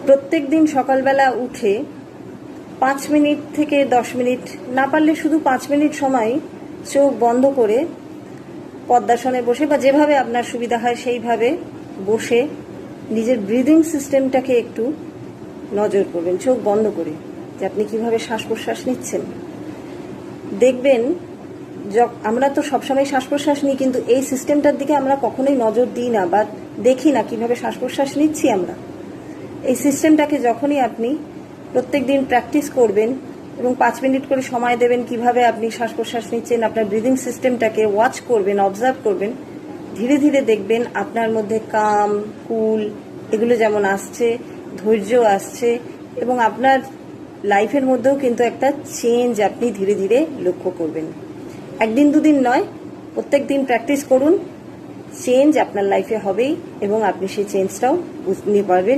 প্রত্যেক দিন সকালবেলা উঠে 5 মিনিট থেকে 10 মিনিট, না পারলে শুধু 5 মিনিট সময় চোখ বন্ধ করে পদ্মাসনে বসে বা যেভাবে আপনার সুবিধা হয় সেইভাবে বসে নিজের ব্রিদিং সিস্টেমটাকে একটু নজর করবেন, চোখ বন্ধ করে, যে আপনি কিভাবে শ্বাস প্রশ্বাস নিচ্ছেন। দেখবেন আমরা তো সবসময় শ্বাস প্রশ্বাস নিই, কিন্তু এই সিস্টেমটার দিকে আমরা কখনোই নজর দিই না বা দেখি না কিভাবে শ্বাস প্রশ্বাস নিচ্ছি আমরা। এই সিস্টেমটাকে যখনই আপনি প্রত্যেক দিন প্র্যাকটিস করবেন এবং 5 মিনিট করে সময় দেবেন কিভাবে আপনি শ্বাস প্রশ্বাস নিচ্ছেন, আপনার ব্রিদিং সিস্টেমটাকে ওয়াচ করবেন, অবজার্ভ করবেন, ধীরে ধীরে দেখবেন আপনার মধ্যে কাম, কুল এগুলো যেমন আসছে, ধৈর্য আসছে এবং আপনার লাইফের মধ্যেও কিন্তু একটা চেঞ্জ আপনি ধীরে ধীরে লক্ষ্য করবেন। একদিন দুদিন নয়, প্রত্যেক দিন প্র্যাকটিস করুন, চেঞ্জ আপনার লাইফে হবেই এবং আপনি সেই চেঞ্জটাও বুঝতে পারবেন।